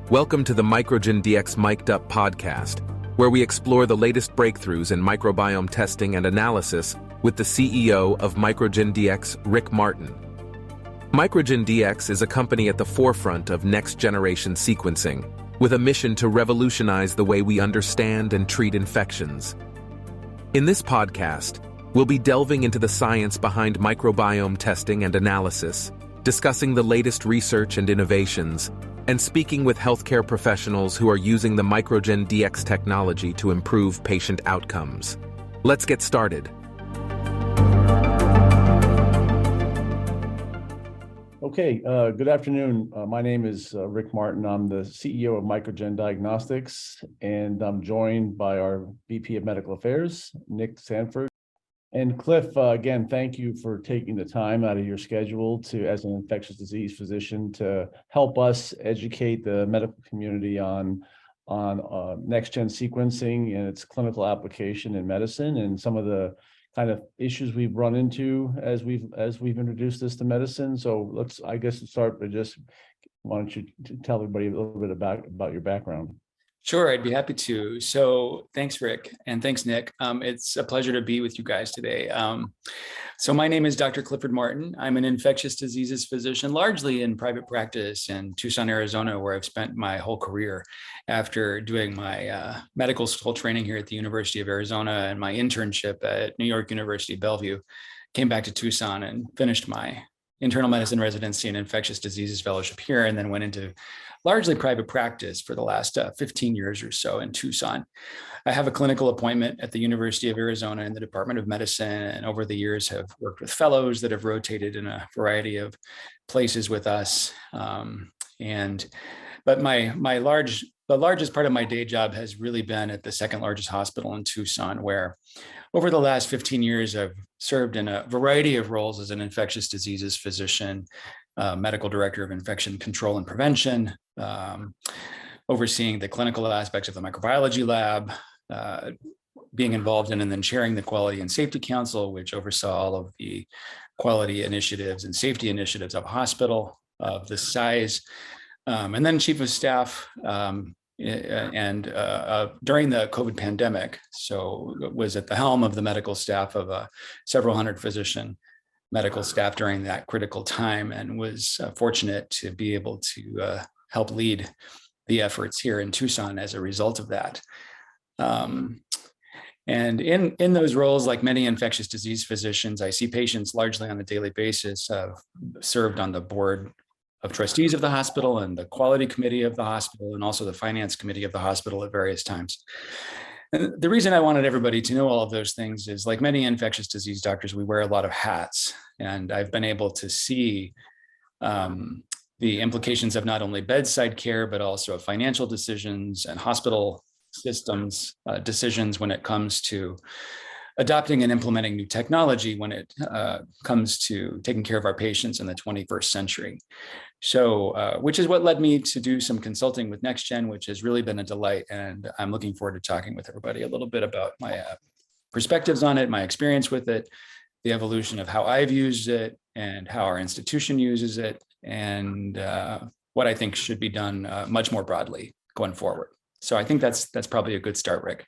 Welcome to the MicroGenDX Mic'd Up podcast, where we explore the latest breakthroughs in microbiome testing and analysis with the CEO of MicroGenDX, Rick Martin. MicroGenDX is a company at the forefront of next-generation sequencing, with a mission to revolutionize the way we understand and treat infections. In this podcast, we'll be delving into the science behind microbiome testing and analysis, discussing the latest research and innovations, and speaking with healthcare professionals who are using the MicroGenDX technology to improve patient outcomes. Let's get started. Okay, good afternoon. My name is Rick Martin. I'm the CEO of MicroGenDX's, and I'm joined by our VP of Medical Affairs, Nick Sanford. And Cliff, again, thank you for taking the time out of your schedule to, as an infectious disease physician, to help us educate the medical community on next-gen sequencing and its clinical application in medicine, and some of the kind of issues we've run into as we've introduced this to medicine. So let's start by why don't you tell everybody a little bit about your background? Sure, I'd be happy to. So thanks, Rick, and thanks, Nick. It's a pleasure to be with you guys today. So my name is Dr. Clifford Martin. I'm an infectious diseases physician, largely in private practice in Tucson, Arizona, where I've spent my whole career after doing my medical school training here at the University of Arizona and my internship at New York University Bellevue. Came back to Tucson and finished my internal medicine residency and infectious diseases fellowship here, and then went into largely private practice for the last 15 years or so in Tucson. I have a clinical appointment at the University of Arizona in the Department of Medicine, and over the years have worked with fellows that have rotated in a variety of places with us. But the largest part of my day job has really been at the second largest hospital in Tucson, where over the last 15 years, I've served in a variety of roles as an infectious diseases physician, medical director of infection control and prevention, overseeing the clinical aspects of the microbiology lab, being involved in and then chairing the Quality and Safety Council, which oversaw all of the quality initiatives and safety initiatives of a hospital of this size, and then chief of staff during the COVID pandemic. So was at the helm of the medical staff of several hundred physician medical staff during that critical time, and was fortunate to be able to help lead the efforts here in Tucson as a result of that. And in those roles, like many infectious disease physicians, I see patients largely on a daily basis. I've served on the board of trustees of the hospital and the quality committee of the hospital, and also the finance committee of the hospital at various times. And the reason I wanted everybody to know all of those things is, like many infectious disease doctors, we wear a lot of hats, and I've been able to see the implications of not only bedside care, but also of financial decisions and hospital systems decisions when it comes to adopting and implementing new technology, when it comes to taking care of our patients in the 21st century. So, which is what led me to do some consulting with NextGen, which has really been a delight. And I'm looking forward to talking with everybody a little bit about my perspectives on it, my experience with it, the evolution of how I've used it and how our institution uses it, and what I think should be done much more broadly going forward. So I think that's probably a good start, Rick.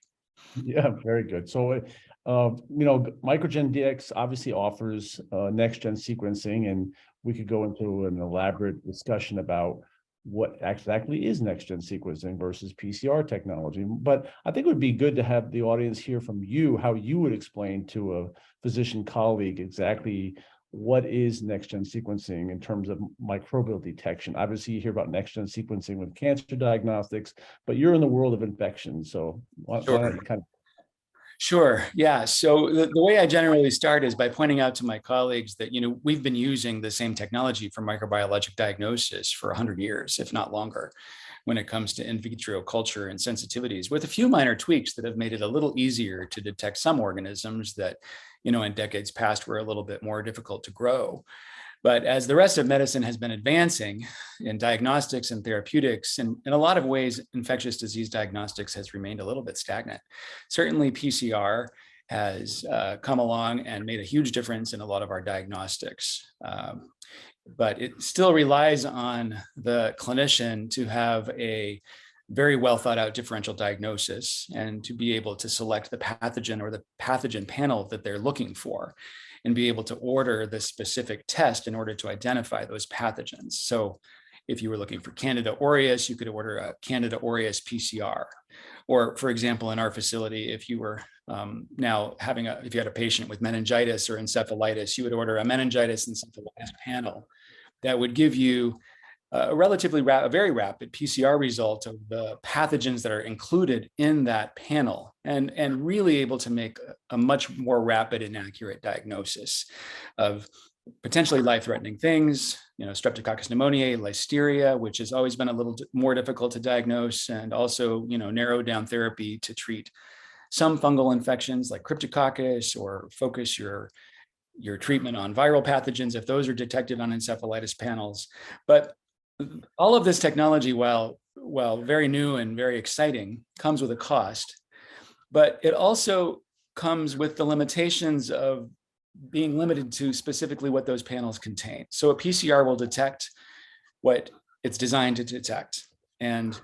Yeah, very good. So, MicroGenDX obviously offers next-gen sequencing, and we could go into an elaborate discussion about what exactly is next-gen sequencing versus PCR technology. But I think it would be good to have the audience hear from you how you would explain to a physician colleague exactly what is next-gen sequencing in terms of microbial detection. Obviously, you hear about next-gen sequencing with cancer diagnostics, but you're in the world of infections. So why don't you kind of... Sure. Yeah. So the way I generally start is by pointing out to my colleagues that, we've been using the same technology for microbiologic diagnosis for 100 years, if not longer, when it comes to in vitro culture and sensitivities, with a few minor tweaks that have made it a little easier to detect some organisms that, in decades past were a little bit more difficult to grow. But as the rest of medicine has been advancing in diagnostics and therapeutics, and in a lot of ways, infectious disease diagnostics has remained a little bit stagnant. Certainly PCR has come along and made a huge difference in a lot of our diagnostics. But it still relies on the clinician to have a very well thought out differential diagnosis and to be able to select the pathogen or the pathogen panel that they're looking for and be able to order the specific test in order to identify those pathogens. So if you were looking for Candida aureus, you could order a Candida aureus PCR. Or for example, in our facility, if you were if you had a patient with meningitis or encephalitis, you would order a meningitis encephalitis panel that would give you a very rapid PCR result of the pathogens that are included in that panel, and really able to make a much more rapid and accurate diagnosis of potentially life-threatening things, Streptococcus pneumoniae, listeria, which has always been a little more difficult to diagnose, and also, narrow down therapy to treat some fungal infections like Cryptococcus, or focus your treatment on viral pathogens if those are detected on encephalitis panels. But all of this technology, while very new and very exciting, comes with a cost, but it also comes with the limitations of being limited to specifically what those panels contain. So a PCR will detect what it's designed to detect. And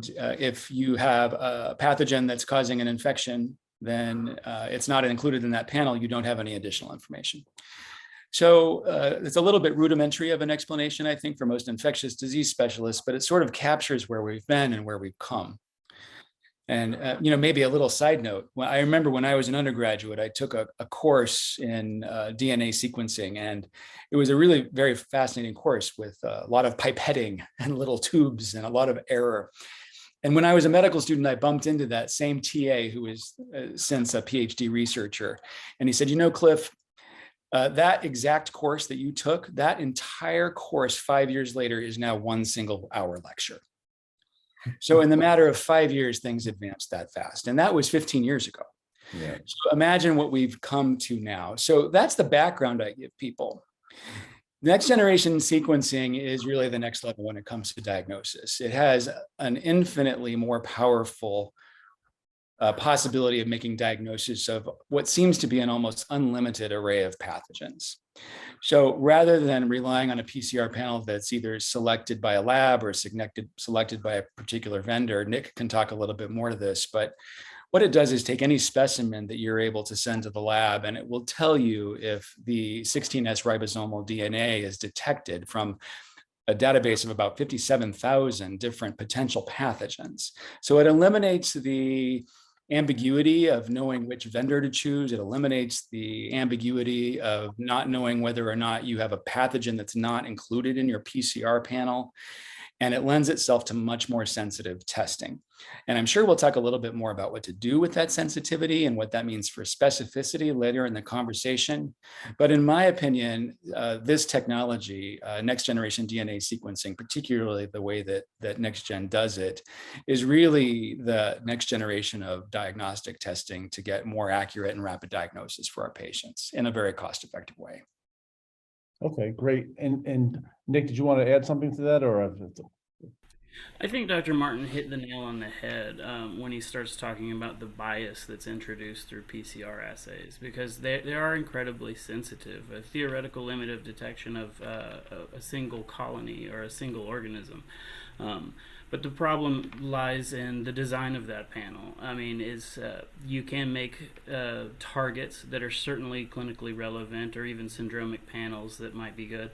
if you have a pathogen that's causing an infection, then it's not included in that panel. You don't have any additional information. So it's a little bit rudimentary of an explanation, I think, for most infectious disease specialists, but it sort of captures where we've been and where we've come. And, maybe a little side note. I remember when I was an undergraduate, I took a course in DNA sequencing, and it was a really very fascinating course with a lot of pipetting and little tubes and a lot of error. And when I was a medical student, I bumped into that same TA who is since a PhD researcher. And he said, Cliff, that exact course that you took, that entire course 5 years later is now one single hour lecture. So in the matter of 5 years, things advanced that fast. And that was 15 years ago. Yeah. So imagine what we've come to now. So that's the background I give people. Next generation sequencing is really the next level when it comes to diagnosis. It has an infinitely more powerful possibility of making diagnosis of what seems to be an almost unlimited array of pathogens. So rather than relying on a PCR panel that's either selected by a lab or selected by a particular vendor, Nick can talk a little bit more to this, but what it does is take any specimen that you're able to send to the lab, and it will tell you if the 16S ribosomal DNA is detected from a database of about 57,000 different potential pathogens. So it eliminates the ambiguity of knowing which vendor to choose. It eliminates the ambiguity of not knowing whether or not you have a pathogen that's not included in your PCR panel. And it lends itself to much more sensitive testing. And I'm sure we'll talk a little bit more about what to do with that sensitivity and what that means for specificity later in the conversation. But in my opinion, this technology, next generation DNA sequencing, particularly the way that NextGen does it, is really the next generation of diagnostic testing to get more accurate and rapid diagnosis for our patients in a very cost-effective way. Okay, great. And Nick, did you want to add something to that, or? I think Dr. Martin hit the nail on the head when he starts talking about the bias that's introduced through PCR assays, because they are incredibly sensitive. A theoretical limit of detection of a single colony or a single organism. But the problem lies in the design of that panel. I mean, you can make targets that are certainly clinically relevant, or even syndromic panels that might be good.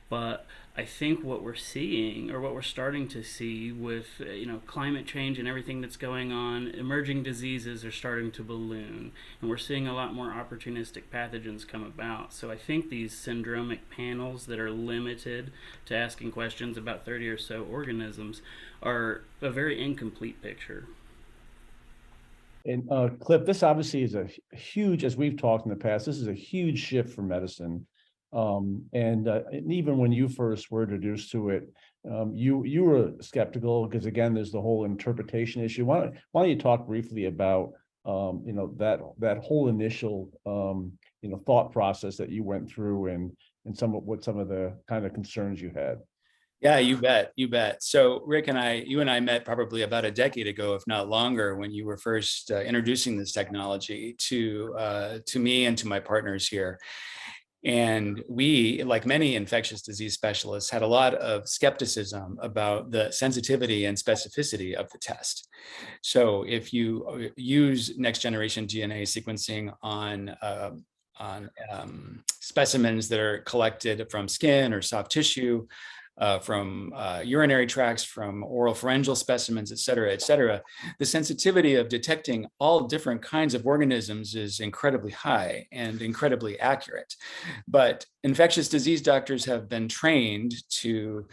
But I think what we're seeing, or what we're starting to see with climate change and everything that's going on, emerging diseases are starting to balloon, and we're seeing a lot more opportunistic pathogens come about. So I think these syndromic panels that are limited to asking questions about 30 or so organisms are a very incomplete picture. And Cliff, this obviously is a huge, as we've talked in the past, this is a huge shift for medicine. And even when you first were introduced to it, you were skeptical because, again, there's the whole interpretation issue. Why don't you talk briefly about that whole initial thought process that you went through, and some of the kind of concerns you had? Yeah, you bet. You bet. So Rick and you and I met probably about a decade ago, if not longer, when you were first introducing this technology to me and to my partners here. And we, like many infectious disease specialists, had a lot of skepticism about the sensitivity and specificity of the test. So if you use next generation DNA sequencing on specimens that are collected from skin or soft tissue, from urinary tracts, from oral pharyngeal specimens, et cetera, the sensitivity of detecting all different kinds of organisms is incredibly high and incredibly accurate. But infectious disease doctors have been trained to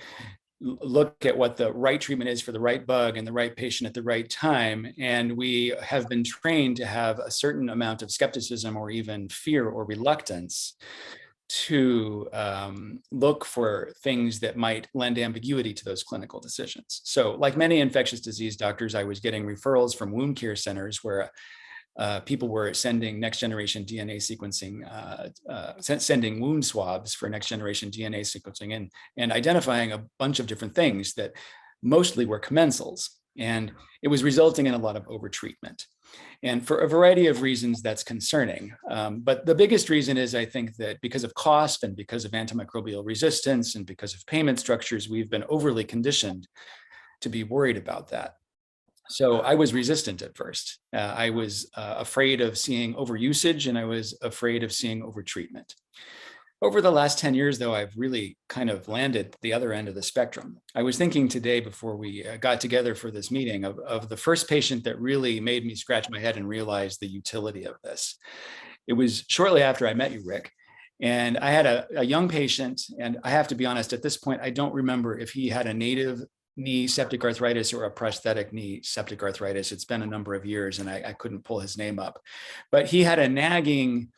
look at what the right treatment is for the right bug and the right patient at the right time. And we have been trained to have a certain amount of skepticism or even fear or reluctance to look for things that might lend ambiguity to those clinical decisions. So like many infectious disease doctors, I was getting referrals from wound care centers where people were sending next generation DNA sequencing, sending wound swabs for next generation DNA sequencing and identifying a bunch of different things that mostly were commensals. And it was resulting in a lot of overtreatment. And for a variety of reasons, that's concerning. But the biggest reason is, I think, that because of cost and because of antimicrobial resistance and because of payment structures, we've been overly conditioned to be worried about that. So I was resistant at first. I was afraid of seeing overusage, and I was afraid of seeing overtreatment. Over the last 10 years, though, I've really kind of landed the other end of the spectrum. I was thinking today before we got together for this meeting of the first patient that really made me scratch my head and realize the utility of this. It was shortly after I met you, Rick, and I had a young patient, and I have to be honest, at this point, I don't remember if he had a native knee septic arthritis or a prosthetic knee septic arthritis. It's been a number of years, and I couldn't pull his name up. But he had a nagging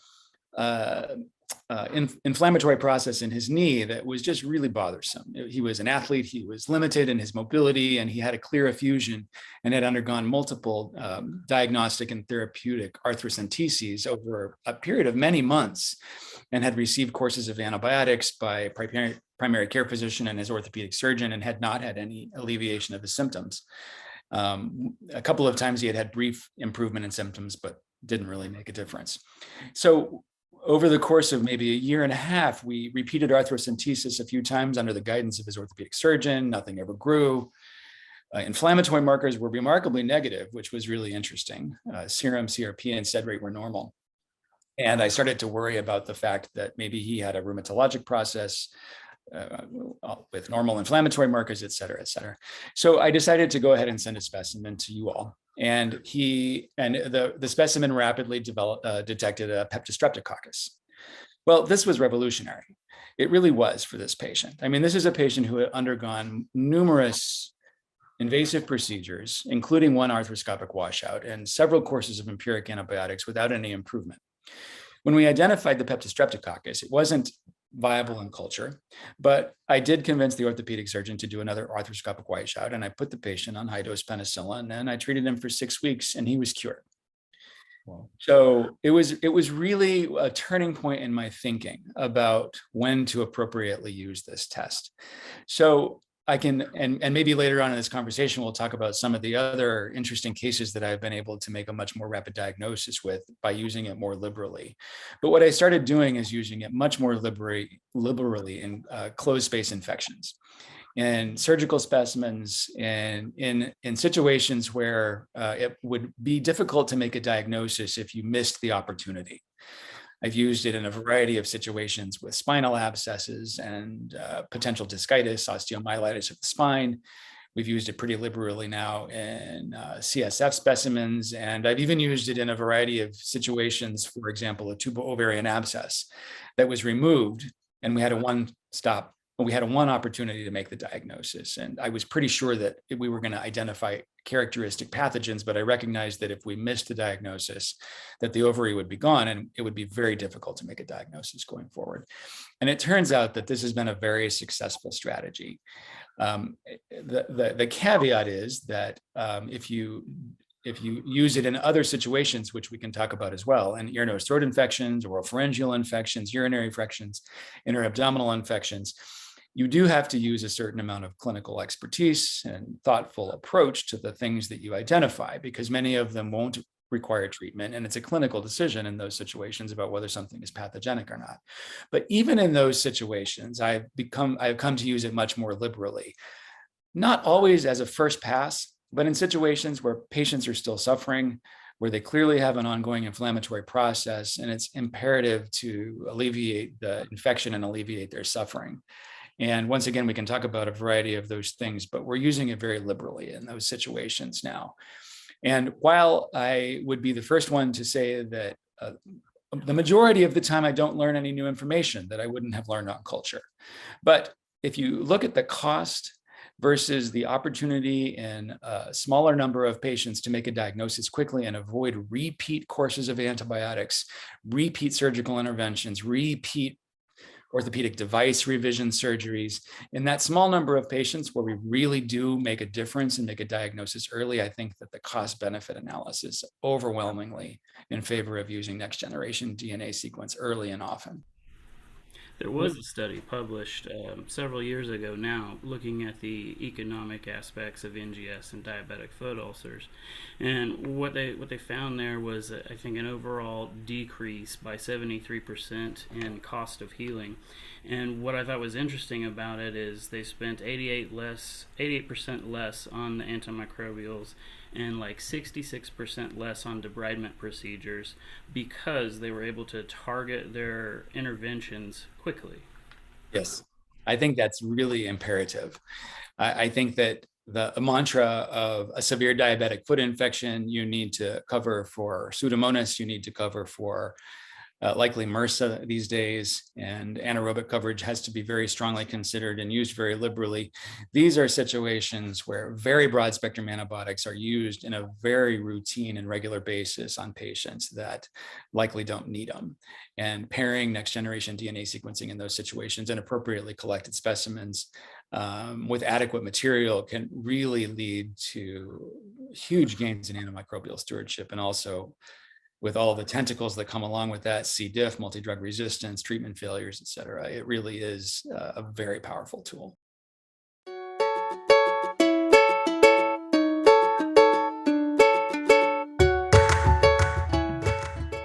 inflammatory process in his knee that was just really bothersome. He was an athlete, he was limited in his mobility, and he had a clear effusion and had undergone multiple diagnostic and therapeutic arthrocenteses over a period of many months and had received courses of antibiotics by primary care physician and his orthopedic surgeon and had not had any alleviation of his symptoms. A couple of times he had brief improvement in symptoms, but didn't really make a difference. So over the course of maybe a year and a half, we repeated arthrocentesis a few times under the guidance of his orthopedic surgeon. Nothing ever grew. Inflammatory markers were remarkably negative, which was really interesting. Serum, CRP, and sed rate were normal. And I started to worry about the fact that maybe he had a rheumatologic process with normal inflammatory markers, et cetera, et cetera. So I decided to go ahead and send a specimen to you all. And the specimen rapidly detected a peptostreptococcus. Well, this was revolutionary. It really was for this patient. I mean, this is a patient who had undergone numerous invasive procedures, including one arthroscopic washout and several courses of empiric antibiotics without any improvement. When we identified the peptostreptococcus, it wasn't viable in culture, but I did convince the orthopedic surgeon to do another arthroscopic washout, and I put the patient on high-dose penicillin, and I treated him for 6 weeks, and he was cured. Wow. So it was really a turning point in my thinking about when to appropriately use this test. So I can, and maybe later on in this conversation, we'll talk about some of the other interesting cases that I've been able to make a much more rapid diagnosis with by using it more liberally. But what I started doing is using it much more liberally in closed space infections, in surgical specimens, and in situations where it would be difficult to make a diagnosis if you missed the opportunity. I've used it in a variety of situations with spinal abscesses and potential discitis, osteomyelitis of the spine. We've used it pretty liberally now in CSF specimens, and I've even used it in a variety of situations, for example, a tubal ovarian abscess that was removed, and we had a one opportunity to make the diagnosis. And I was pretty sure that we were going to identify characteristic pathogens, but I recognized that if we missed the diagnosis, that the ovary would be gone and it would be very difficult to make a diagnosis going forward. And it turns out that this has been a very successful strategy. The caveat is that if you use it in other situations, which we can talk about as well, in ear, nose, throat infections, oral pharyngeal infections, urinary infections, interabdominal infections, you do have to use a certain amount of clinical expertise and thoughtful approach to the things that you identify, because many of them won't require treatment. And it's a clinical decision in those situations about whether something is pathogenic or not. But even in those situations, I've come to use it much more liberally, not always as a first pass, but in situations where patients are still suffering, where they clearly have an ongoing inflammatory process, and it's imperative to alleviate the infection and alleviate their suffering. And once again, we can talk about a variety of those things, but we're using it very liberally in those situations now. And while I would be the first one to say that the majority of the time I don't learn any new information that I wouldn't have learned on culture, but if you look at the cost versus the opportunity in a smaller number of patients to make a diagnosis quickly and avoid repeat courses of antibiotics, repeat surgical interventions, repeat orthopedic device revision surgeries, in that small number of patients where we really do make a difference and make a diagnosis early, I think that the cost benefit analysis overwhelmingly in favor of using next generation DNA sequence early and often. There was a study published several years ago now looking at the economic aspects of NGS and diabetic foot ulcers. And what they found there was, I think, an overall decrease by 73% in cost of healing. And what I thought was interesting about it is they spent 88% less on the antimicrobials and like 66% less on debridement procedures because they were able to target their interventions quickly. Yes, I think that's really imperative. I think that the mantra of a severe diabetic foot infection, you need to cover for Pseudomonas, you need to cover for likely MRSA these days, and anaerobic coverage has to be very strongly considered and used very liberally. These are situations where very broad spectrum antibiotics are used in a very routine and regular basis on patients that likely don't need them. And pairing next generation DNA sequencing in those situations and appropriately collected specimens with adequate material can really lead to huge gains in antimicrobial stewardship, and also with all the tentacles that come along with that, C. diff, multi-drug resistance, treatment failures, et cetera. It really is a very powerful tool.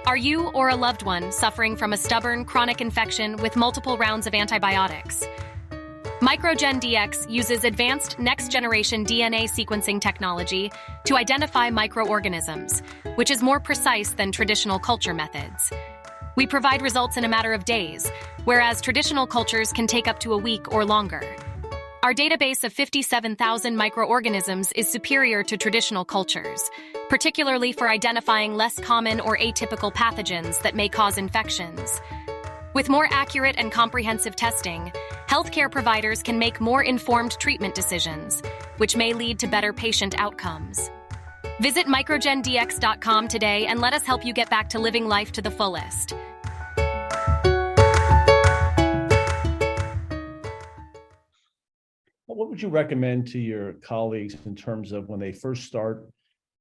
Are you or a loved one suffering from a stubborn chronic infection with multiple rounds of antibiotics? MicroGenDX uses advanced next-generation DNA sequencing technology to identify microorganisms, which is more precise than traditional culture methods. We provide results in a matter of days, whereas traditional cultures can take up to a week or longer. Our database of 57,000 microorganisms is superior to traditional cultures, particularly for identifying less common or atypical pathogens that may cause infections. With more accurate and comprehensive testing, healthcare providers can make more informed treatment decisions, which may lead to better patient outcomes. Visit microgendx.com today and let us help you get back to living life to the fullest. What would you recommend to your colleagues in terms of when they first start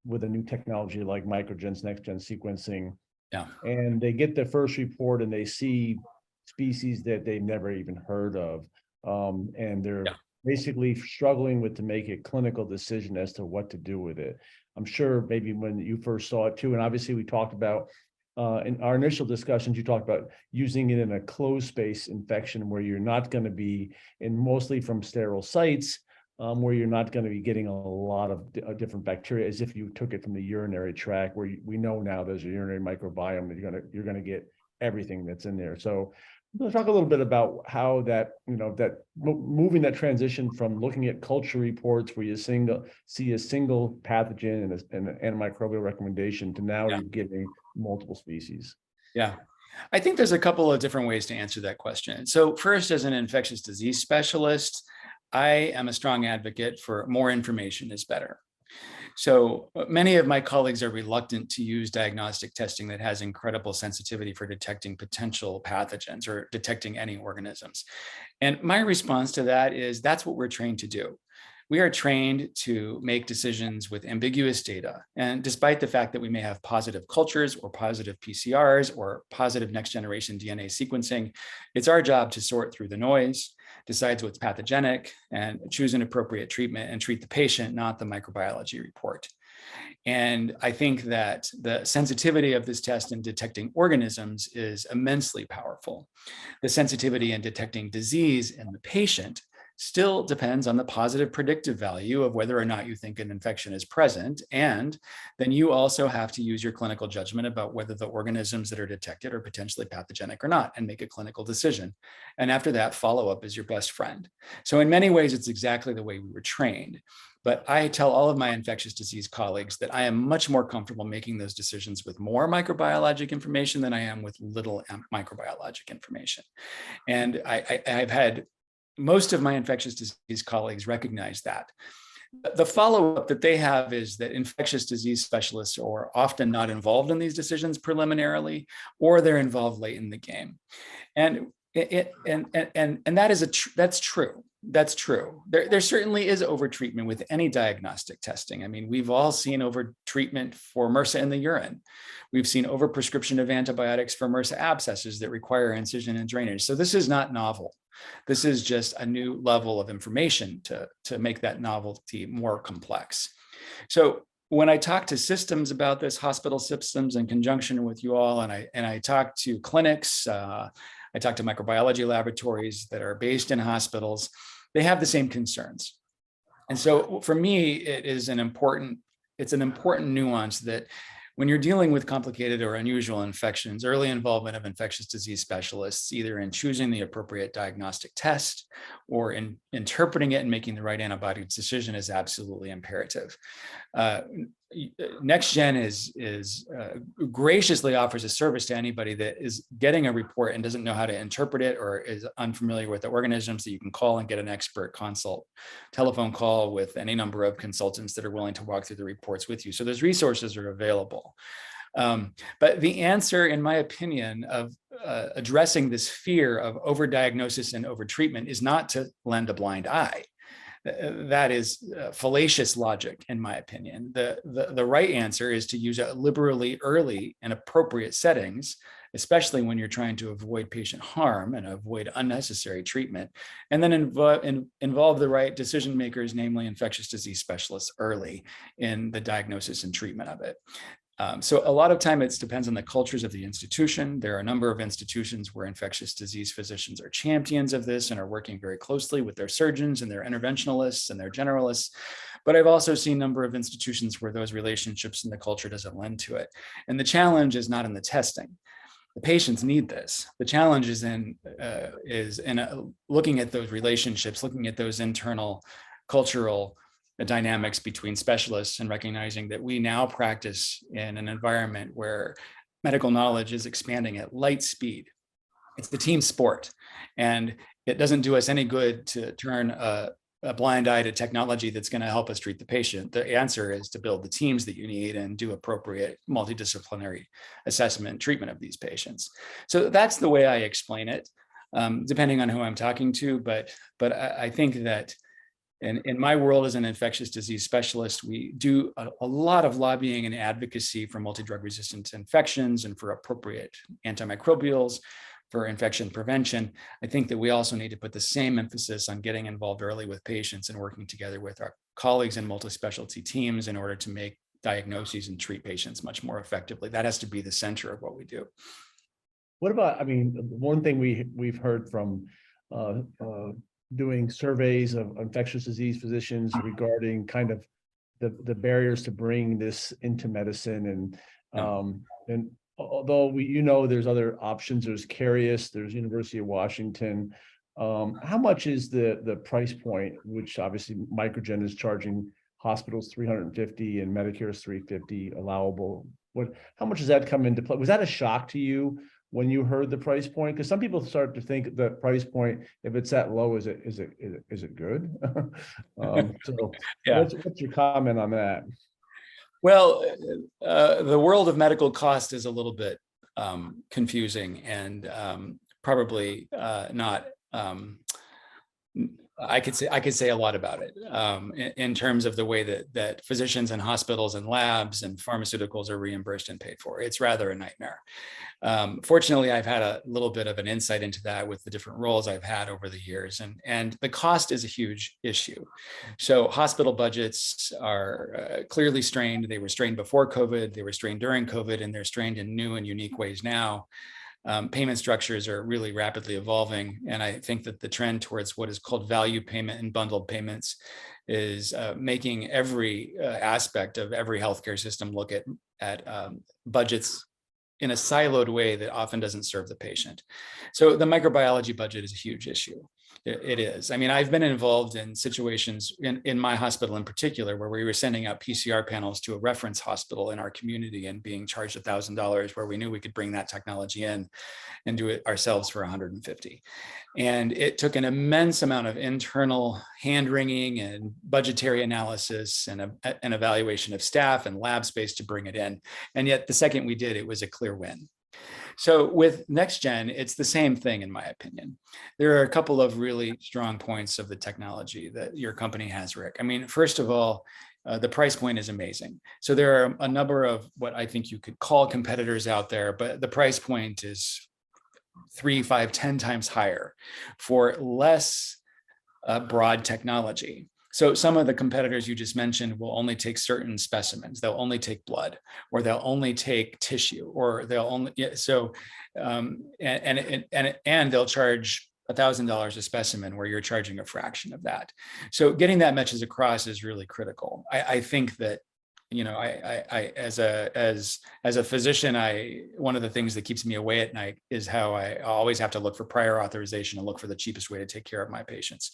with a new technology like MicroGen's next-gen sequencing? Yeah. And they get their first report and they see species that they've never even heard of. And they're basically struggling to make a clinical decision as to what to do with it. I'm sure maybe when you first saw it too, and obviously we talked about in our initial discussions, you talked about using it in a closed space infection where you're not going to be in mostly from sterile sites, where you're not going to be getting a lot of different bacteria, as if you took it from the urinary tract, where we know now there's a urinary microbiome that you're going to get everything that's in there. So let's talk a little bit about how that, that moving that transition from looking at culture reports where you see a single pathogen and an antimicrobial recommendation to now you're getting multiple species. Yeah. I think there's a couple of different ways to answer that question. So first, as an infectious disease specialist, I am a strong advocate for more information is better. So many of my colleagues are reluctant to use diagnostic testing that has incredible sensitivity for detecting potential pathogens or detecting any organisms. And my response to that is that's what we're trained to do. We are trained to make decisions with ambiguous data. And despite the fact that we may have positive cultures or positive PCRs or positive next generation DNA sequencing, it's our job to sort through the noise, decides what's pathogenic, and choose an appropriate treatment and treat the patient, not the microbiology report. And I think that the sensitivity of this test in detecting organisms is immensely powerful. The sensitivity in detecting disease in the patient still depends on the positive predictive value of whether or not you think an infection is present. And then you also have to use your clinical judgment about whether the organisms that are detected are potentially pathogenic or not, and make a clinical decision. And after that, follow-up is your best friend. So in many ways, it's exactly the way we were trained. But I tell all of my infectious disease colleagues that I am much more comfortable making those decisions with more microbiologic information than I am with little microbiologic information. And I've had most of my infectious disease colleagues recognize that. The follow-up that they have is that infectious disease specialists are often not involved in these decisions preliminarily, or they're involved late in the game. And that's true. That's true. There certainly is overtreatment with any diagnostic testing. I mean, we've all seen overtreatment for MRSA in the urine. We've seen overprescription of antibiotics for MRSA abscesses that require incision and drainage. So this is not novel. This is just a new level of information to make that novelty more complex. So when I talk to systems about this, hospital systems in conjunction with you all, and I talk to clinics, I talk to microbiology laboratories that are based in hospitals, they have the same concerns. And so for me, it's an important nuance that when you're dealing with complicated or unusual infections, early involvement of infectious disease specialists, either in choosing the appropriate diagnostic test or in interpreting it and making the right antibiotic decision, is absolutely imperative. NextGen graciously offers a service to anybody that is getting a report and doesn't know how to interpret it or is unfamiliar with the organisms, that you can call and get an expert telephone call with any number of consultants that are willing to walk through the reports with you. So those resources are available. But the answer, in my opinion, of addressing this fear of overdiagnosis and overtreatment is not to lend a blind eye. That is fallacious logic, in my opinion. The right answer is to use it liberally, early, and appropriate settings, especially when you're trying to avoid patient harm and avoid unnecessary treatment, and then involve the right decision makers, namely infectious disease specialists, early in the diagnosis and treatment of it. So a lot of time it depends on the cultures of the institution. There are a number of institutions where infectious disease physicians are champions of this and are working very closely with their surgeons and their interventionalists and their generalists. But I've also seen a number of institutions where those relationships and the culture doesn't lend to it. And the challenge is not in the testing. The patients need this. The challenge is in looking at those relationships, looking at those internal cultural dynamics between specialists, and recognizing that we now practice in an environment where medical knowledge is expanding at light speed. It's the team sport, and it doesn't do us any good to turn a blind eye to technology that's going to help us treat the patient. The answer is to build the teams that you need and do appropriate multidisciplinary assessment and treatment of these patients. So that's the way I explain it, depending on who I'm talking to. But I think that in my world as an infectious disease specialist, we do a lot of lobbying and advocacy for multi-drug resistant infections and for appropriate antimicrobials, for infection prevention. I think that we also need to put the same emphasis on getting involved early with patients and working together with our colleagues in multi-specialty teams in order to make diagnoses and treat patients much more effectively. That has to be the center of what we do. What about, I mean, one thing we've heard from doing surveys of infectious disease physicians regarding kind of the barriers to bring this into medicine, and although there's other options, there's Carius, there's University of Washington. How much is the price point, which obviously MicroGen is charging hospitals $350 and Medicare is $350 allowable? How much does that come into play? Was that a shock to you when you heard the price point? Because some people start to think the price point, if it's that low, is it good? So yeah. What's your comment on that? Well, the world of medical cost is a little bit confusing and probably not I could say a lot about it in terms of the way that physicians and hospitals and labs and pharmaceuticals are reimbursed and paid for. It's rather a nightmare. Fortunately, I've had a little bit of an insight into that with the different roles I've had over the years, and the cost is a huge issue. So hospital budgets are clearly strained. They were strained before COVID, they were strained during COVID, and they're strained in new and unique ways now. Payment structures are really rapidly evolving. And I think that the trend towards what is called value payment and bundled payments is making every aspect of every healthcare system look at budgets in a siloed way that often doesn't serve the patient. So the microbiology budget is a huge issue. It is. I mean, I've been involved in situations in my hospital in particular, where we were sending out PCR panels to a reference hospital in our community and being charged $1,000, where we knew we could bring that technology in and do it ourselves for $150. And it took an immense amount of internal hand-wringing and budgetary analysis and an evaluation of staff and lab space to bring it in. And yet the second we did, it was a clear win. So with NextGen, it's the same thing, in my opinion. There are a couple of really strong points of the technology that your company has, Rick. I mean, first of all, the price point is amazing. So there are a number of what I think you could call competitors out there, but the price point is 3, 5, 10 times higher for less broad technology. So some of the competitors you just mentioned will only take certain specimens. They'll only take blood, or they'll only take tissue, or they'll only and they'll charge $1,000 a specimen, where you're charging a fraction of that. So getting that message across is really critical. I think that, you know, I as a physician, one of the things that keeps me away at night is how I always have to look for prior authorization and look for the cheapest way to take care of my patients.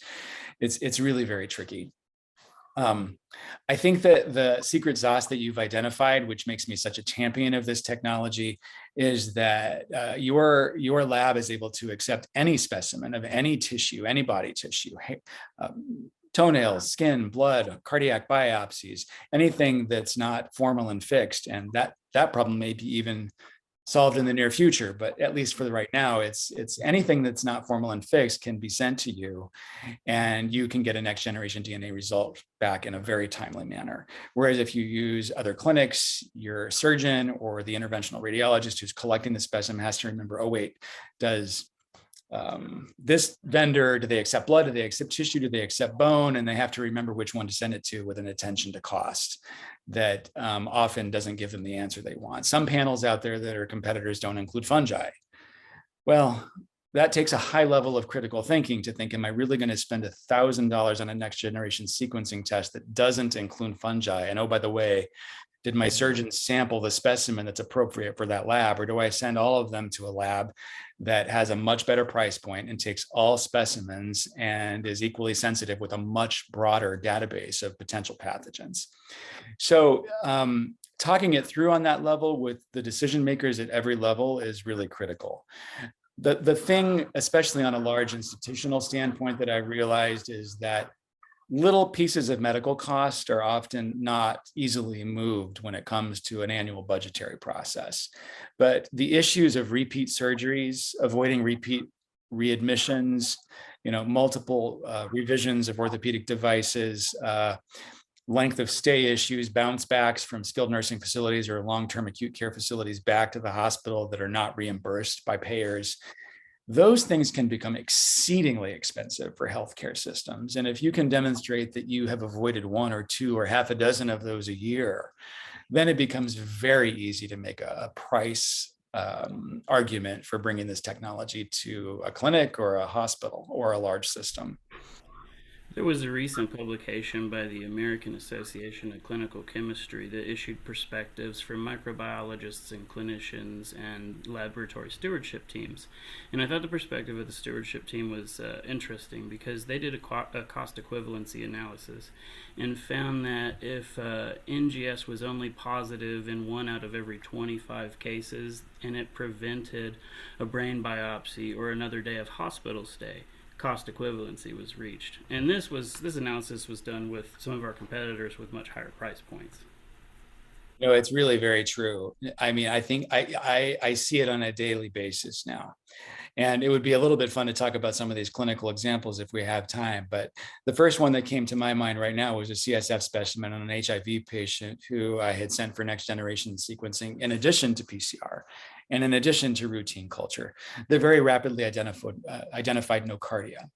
It's really very tricky. I think that the secret sauce that you've identified, which makes me such a champion of this technology, is that your lab is able to accept any specimen of any tissue, any body tissue, toenails, skin, blood, cardiac biopsies, anything that's not formalin fixed. And that problem may be even solved in the near future, but at least for the right now, it's anything that's not formalin fixed can be sent to you, and you can get a next generation DNA result back in a very timely manner. Whereas if you use other clinics, your surgeon or the interventional radiologist who's collecting the specimen has to remember, oh wait, does this vendor, do they accept blood? Do they accept tissue? Do they accept bone? And they have to remember which one to send it to, with an attention to cost that often doesn't give them the answer they want. Some panels out there that are competitors don't include fungi. Well, that takes a high level of critical thinking to think, am I really going to spend $1,000 on a next generation sequencing test that doesn't include fungi? And oh, by the way, did my surgeon sample the specimen that's appropriate for that lab? Or do I send all of them to a lab that has a much better price point and takes all specimens and is equally sensitive with a much broader database of potential pathogens? So talking it through on that level with the decision makers at every level is really critical. The thing, especially on a large institutional standpoint, that I realized is that little pieces of medical cost are often not easily moved when it comes to an annual budgetary process. But the issues of repeat surgeries, avoiding repeat readmissions, multiple revisions of orthopedic devices, length of stay issues, bounce backs from skilled nursing facilities or long-term acute care facilities back to the hospital that are not reimbursed by payers, those things can become exceedingly expensive for healthcare systems. And if you can demonstrate that you have avoided 1 or 2 or half a dozen of those a year, then it becomes very easy to make a price argument for bringing this technology to a clinic or a hospital or a large system. There was a recent publication by the American Association of Clinical Chemistry that issued perspectives from microbiologists and clinicians and laboratory stewardship teams. And I thought the perspective of the stewardship team was interesting, because they did a cost equivalency analysis and found that if NGS was only positive in 1 out of every 25 cases, and it prevented a brain biopsy or another day of hospital stay, cost equivalency was reached. And this analysis was done with some of our competitors with much higher price points. It's really very true. I mean, I think I see it on a daily basis now. And it would be a little bit fun to talk about some of these clinical examples if we have time. But the first one that came to my mind right now was a CSF specimen on an HIV patient who I had sent for next generation sequencing in addition to PCR and in addition to routine culture. They very rapidly identified nocardia.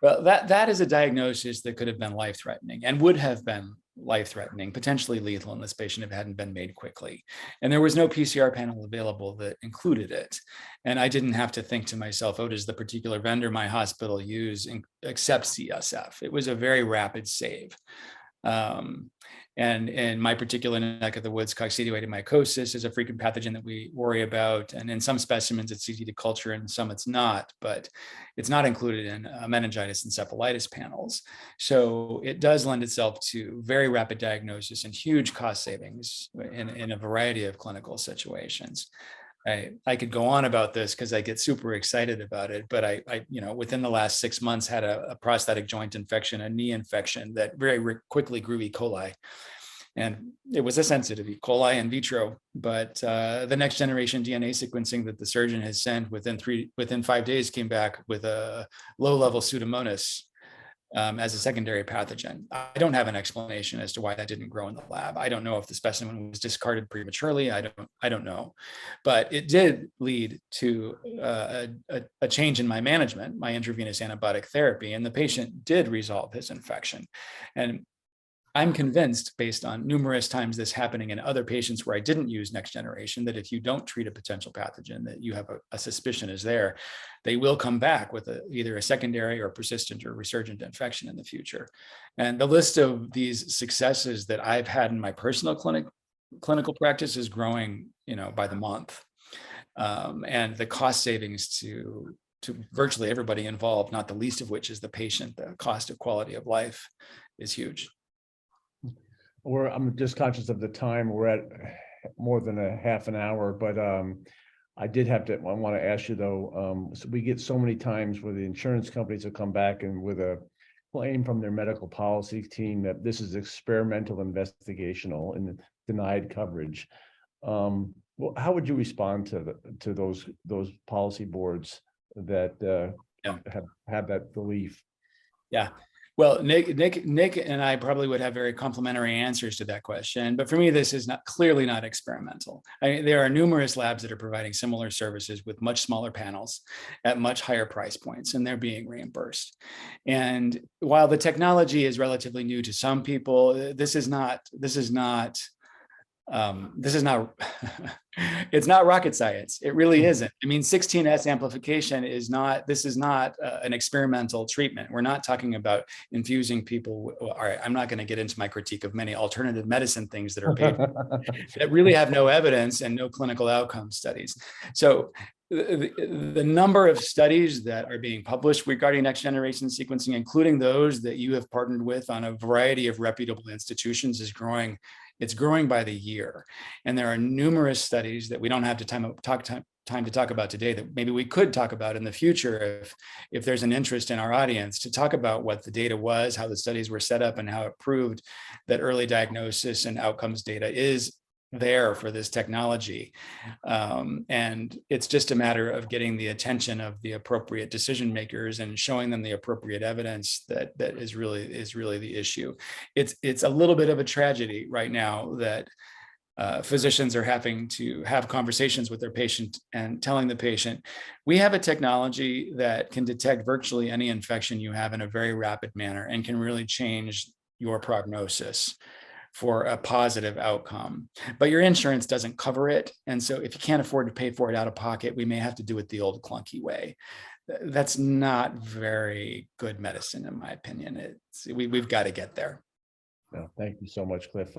Well, that is a diagnosis that could have been life-threatening and would have been life-threatening, potentially lethal in this patient if it hadn't been made quickly. And there was no PCR panel available that included it. And I didn't have to think to myself, oh, does the particular vendor my hospital use accept CSF? It was a very rapid save. And in my particular neck of the woods, coccidioidomycosis is a frequent pathogen that we worry about. And in some specimens, it's easy to culture, and some it's not, but it's not included in meningitis and encephalitis panels. So it does lend itself to very rapid diagnosis and huge cost savings in a variety of clinical situations. I could go on about this because I get super excited about it, but I within the last 6 months had a prosthetic joint infection, a knee infection that very quickly grew E. coli. And it was a sensitive E. coli in vitro, but the next generation DNA sequencing that the surgeon has sent within 5 days came back with a low-level Pseudomonas as a secondary pathogen. I don't have an explanation as to why that didn't grow in the lab. I don't know if the specimen was discarded prematurely. I don't know, but it did lead to a change in my management, my intravenous antibiotic therapy, and the patient did resolve his infection. And I'm convinced, based on numerous times this happening in other patients where I didn't use next generation, that if you don't treat a potential pathogen that you have a suspicion is there, they will come back with either a secondary or persistent or resurgent infection in the future. And the list of these successes that I've had in my personal clinical practice is growing, by the month. And the cost savings to virtually everybody involved, not the least of which is the patient, the cost of quality of life is huge. I'm just conscious of the time. We're at more than a half an hour, but I want to ask you though, so we get so many times where the insurance companies will come back and with a claim from their medical policy team that this is experimental investigational and denied coverage. Well, how would you respond to those policy boards that have that belief? Yeah. Well, Nick and I probably would have very complimentary answers to that question, but for me, this is clearly not experimental. There are numerous labs that are providing similar services with much smaller panels at much higher price points, and they're being reimbursed. And while the technology is relatively new to some people, this is not it's not rocket science. It really isn't. I mean, 16S amplification is not an experimental treatment. We're not talking about infusing people. All right, I'm not going to get into my critique of many alternative medicine things that are paid that really have no evidence and no clinical outcome studies. So the number of studies that are being published regarding next generation sequencing, including those that you have partnered with on a variety of reputable institutions, is growing. It's growing by the year. And there are numerous studies that we don't have time to talk about today that maybe we could talk about in the future if there's an interest in our audience to talk about what the data was, how the studies were set up, and how it proved that early diagnosis and outcomes data is there for this technology. And it's just a matter of getting the attention of the appropriate decision makers and showing them the appropriate evidence that is really the issue. It's a little bit of a tragedy right now that physicians are having to have conversations with their patient and telling the patient, we have a technology that can detect virtually any infection you have in a very rapid manner and can really change your prognosis for a positive outcome, but your insurance doesn't cover it. And so if you can't afford to pay for it out of pocket, we may have to do it the old clunky way. That's not very good medicine, in my opinion. We've got to get there. No, thank you so much, Cliff.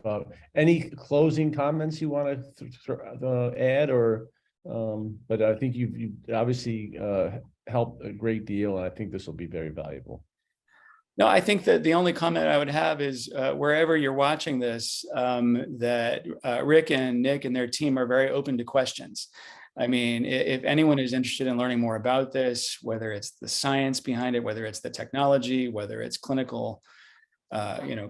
Any closing comments you want to add, or? But I think you've obviously helped a great deal, and I think this will be very valuable. No, I think that the only comment I would have is wherever you're watching this, that Rick and Nick and their team are very open to questions. I mean, if anyone is interested in learning more about this, whether it's the science behind it, whether it's the technology, whether it's clinical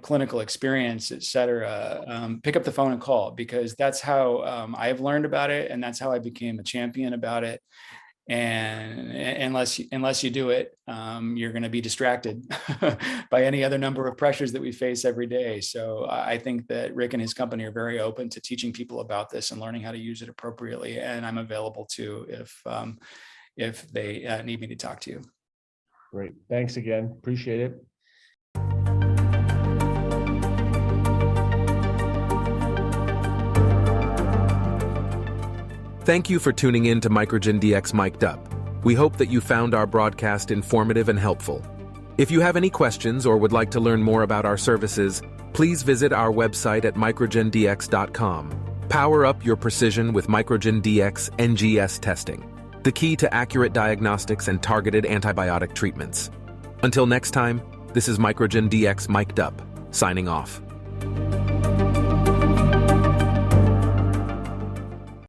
clinical experience, et cetera, pick up the phone and call, because that's how I've learned about it. And that's how I became a champion about it. And unless you do it, you're going to be distracted by any other number of pressures that we face every day. So I think that Rick and his company are very open to teaching people about this and learning how to use it appropriately. And I'm available too if they need me to talk to you. Great. Thanks again. Appreciate it. Thank you for tuning in to MicroGenDX Mic'd Up. We hope that you found our broadcast informative and helpful. If you have any questions or would like to learn more about our services, please visit our website at microgendx.com. Power up your precision with MicroGenDX NGS testing, the key to accurate diagnostics and targeted antibiotic treatments. Until next time, this is MicroGenDX Mic'd Up, signing off.